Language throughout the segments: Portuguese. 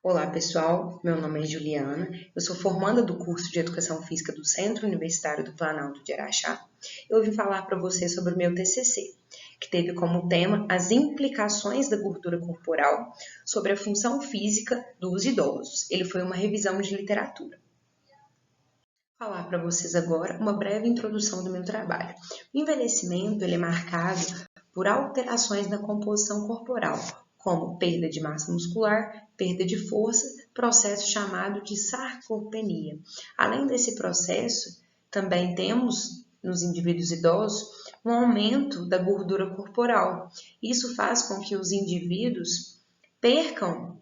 Olá pessoal, meu nome é Juliana, eu sou formanda do curso de Educação Física do Centro Universitário do Planalto de Araxá. Eu vim falar para você sobre o meu TCC, que teve como tema as implicações da gordura corporal sobre a função física dos idosos. Ele foi uma revisão de literatura. Vou falar para vocês agora uma breve introdução do meu trabalho. O envelhecimento ele é marcado por alterações na composição corporal, como perda de massa muscular, perda de força, processo chamado de sarcopenia. Além desse processo, também temos nos indivíduos idosos um aumento da gordura corporal. Isso faz com que os indivíduos percam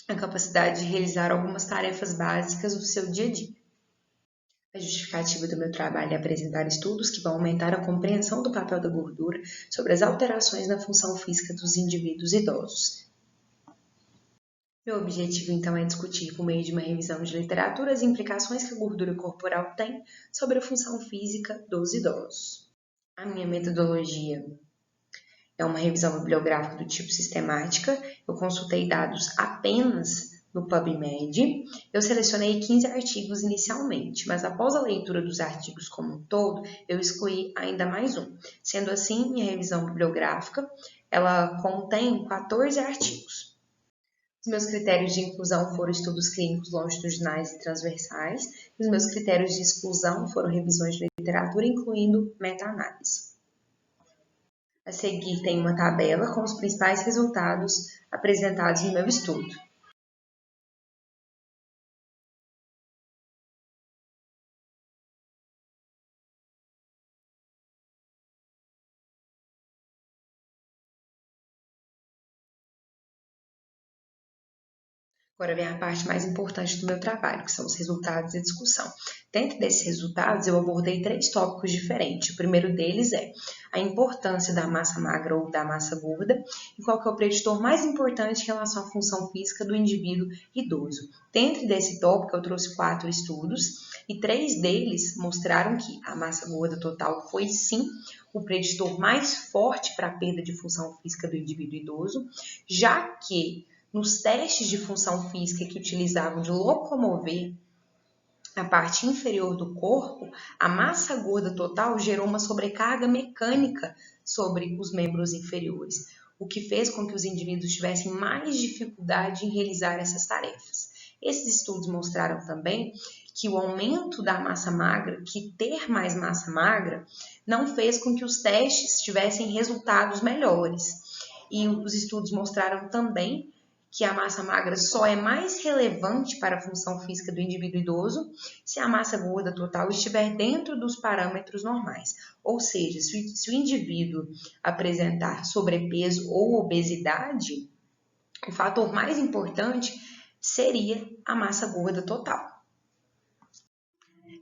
a capacidade de realizar algumas tarefas básicas do seu dia a dia. A justificativa do meu trabalho é apresentar estudos que vão aumentar a compreensão do papel da gordura sobre as alterações na função física dos indivíduos idosos. Meu objetivo, então, é discutir, por meio de uma revisão de literatura, as implicações que a gordura corporal tem sobre a função física dos idosos. A minha metodologia é uma revisão bibliográfica do tipo sistemática. Eu consultei dados apenas no PubMed. Eu selecionei 15 artigos inicialmente, mas após a leitura dos artigos como um todo, eu excluí ainda mais um. Sendo assim, minha revisão bibliográfica, ela contém 14 artigos. Os meus critérios de inclusão foram estudos clínicos longitudinais e transversais, e os meus critérios de exclusão foram revisões de literatura, incluindo meta-análise. A seguir tem uma tabela com os principais resultados apresentados no meu estudo. Agora vem a parte mais importante do meu trabalho, que são os resultados e a discussão. Dentro desses resultados, eu abordei 3 tópicos diferentes. O primeiro deles é a importância da massa magra ou da massa gorda e qual que é o preditor mais importante em relação à função física do indivíduo idoso. Dentro desse tópico, eu trouxe 4 estudos e 3 deles mostraram que a massa gorda total foi sim o preditor mais forte para a perda de função física do indivíduo idoso, já que nos testes de função física que utilizavam de locomover a parte inferior do corpo, a massa gorda total gerou uma sobrecarga mecânica sobre os membros inferiores, o que fez com que os indivíduos tivessem mais dificuldade em realizar essas tarefas. Esses estudos mostraram também que o aumento da massa magra, que ter mais massa magra, não fez com que os testes tivessem resultados melhores. E os estudos mostraram também que a massa magra só é mais relevante para a função física do indivíduo idoso se a massa gorda total estiver dentro dos parâmetros normais. Ou seja, se o indivíduo apresentar sobrepeso ou obesidade, o fator mais importante seria a massa gorda total.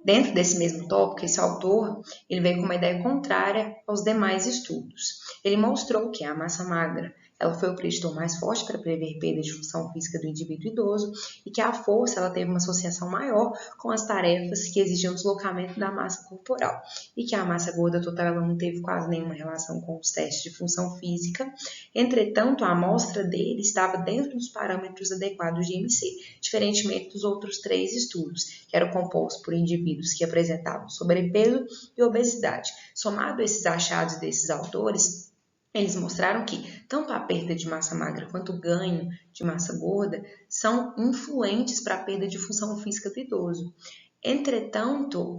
Dentro desse mesmo tópico, esse autor ele veio com uma ideia contrária aos demais estudos. Ele mostrou que a massa magra ela foi o preditor mais forte para prever perda de função física do indivíduo idoso e que a força ela teve uma associação maior com as tarefas que exigiam deslocamento da massa corporal e que a massa gorda total ela não teve quase nenhuma relação com os testes de função física. Entretanto, a amostra dele estava dentro dos parâmetros adequados de IMC, diferentemente dos outros 3 estudos, que eram compostos por indivíduos que apresentavam sobrepeso e obesidade. Somado a esses achados desses autores, eles mostraram que tanto a perda de massa magra quanto o ganho de massa gorda são influentes para a perda de função física do idoso. Entretanto,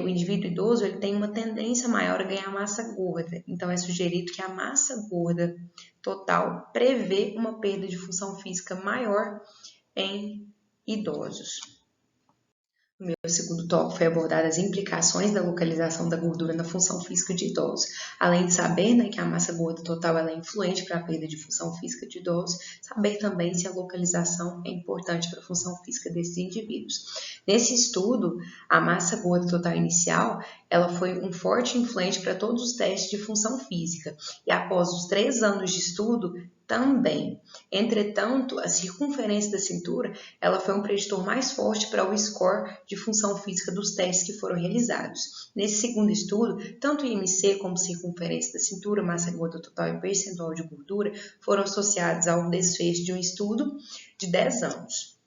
o indivíduo idoso ele tem uma tendência maior a ganhar massa gorda. Então, é sugerido que a massa gorda total prevê uma perda de função física maior em idosos. No meu segundo tópico foi abordar as implicações da localização da gordura na função física de idosos. Além de saber que a massa gorda total ela é influente para a perda de função física de idosos, saber também se a localização é importante para a função física desses indivíduos. Nesse estudo, a massa gorda total inicial ela foi um forte influente para todos os testes de função física. E após os 3 anos de estudo, também. Entretanto, a circunferência da cintura ela foi um preditor mais forte para o score de função física dos testes que foram realizados. Nesse segundo estudo, tanto o IMC como circunferência da cintura, massa gorda total e percentual de gordura foram associados ao desfecho de um estudo de 10 anos.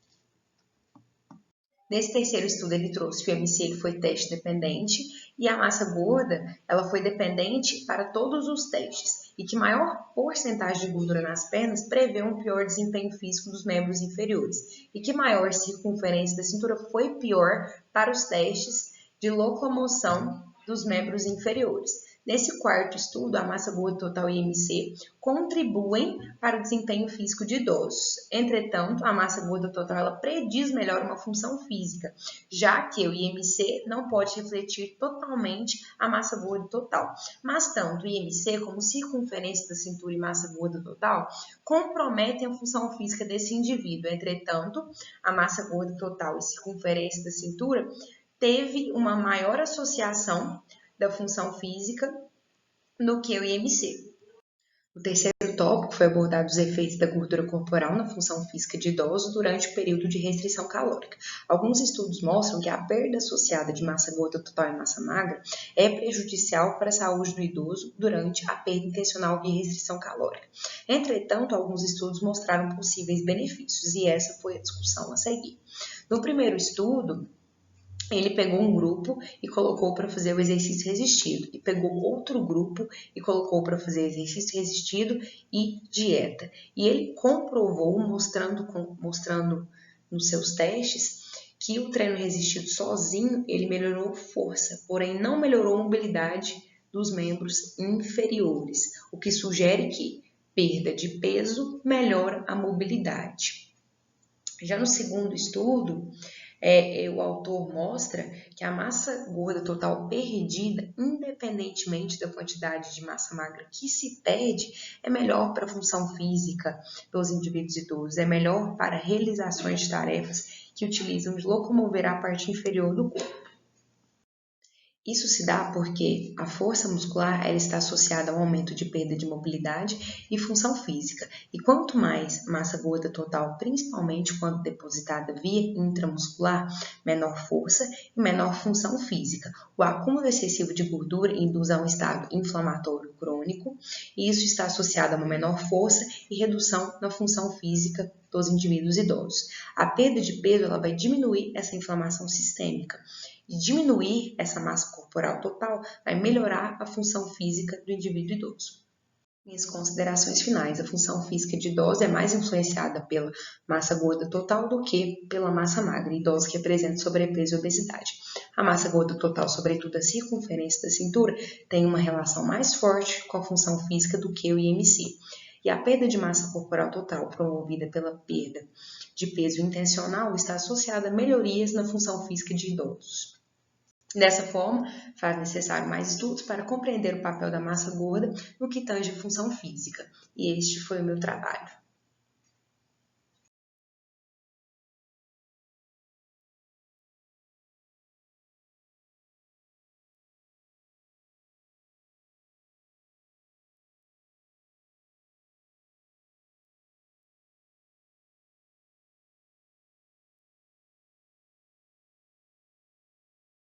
Nesse terceiro estudo, ele trouxe que o IMC ele foi teste dependente e a massa gorda ela foi dependente para todos os testes e que maior porcentagem de gordura nas pernas prevê um pior desempenho físico dos membros inferiores e que maior circunferência da cintura foi pior para os testes de locomoção dos membros inferiores. Nesse quarto estudo, a massa gorda total e IMC contribuem para o desempenho físico de idosos. Entretanto, a massa gorda total ela prediz melhor uma função física, já que o IMC não pode refletir totalmente a massa gorda total. Mas tanto o IMC como circunferência da cintura e massa gorda total comprometem a função física desse indivíduo. Entretanto, a massa gorda total e circunferência da cintura teve uma maior associação da função física do que o IMC. O terceiro tópico foi abordar os efeitos da gordura corporal na função física de idosos durante o período de restrição calórica. Alguns estudos mostram que a perda associada de massa gorda total e massa magra é prejudicial para a saúde do idoso durante a perda intencional de restrição calórica. Entretanto, alguns estudos mostraram possíveis benefícios e essa foi a discussão a seguir. No primeiro estudo, ele pegou um grupo e colocou para fazer o exercício resistido, e pegou outro grupo e colocou para fazer exercício resistido e dieta. E ele comprovou, mostrando nos seus testes, que o treino resistido sozinho, ele melhorou força, porém não melhorou a mobilidade dos membros inferiores, o que sugere que perda de peso melhora a mobilidade. Já no segundo estudo, o autor mostra que a massa gorda total perdida, independentemente da quantidade de massa magra que se perde, é melhor para a função física dos indivíduos idosos, é melhor para realizações de tarefas que utilizam de locomover a parte inferior do corpo. Isso se dá porque a força muscular ela está associada ao aumento de perda de mobilidade e função física. E quanto mais massa gorda total, principalmente quando depositada via intramuscular, menor força e menor função física. O acúmulo excessivo de gordura induz a um estado inflamatório crônico e isso está associado a uma menor força e redução na função física dos indivíduos idosos. A perda de peso ela vai diminuir essa inflamação sistêmica. E diminuir essa massa corporal total vai melhorar a função física do indivíduo idoso. Minhas considerações finais. A função física de idosos é mais influenciada pela massa gorda total do que pela massa magra, idosos que apresentam sobrepeso e obesidade. A massa gorda total, sobretudo a circunferência da cintura, tem uma relação mais forte com a função física do que o IMC. E a perda de massa corporal total promovida pela perda de peso intencional está associada a melhorias na função física de idosos. Dessa forma, faz necessário mais estudos para compreender o papel da massa gorda no que tange a função física. E este foi o meu trabalho.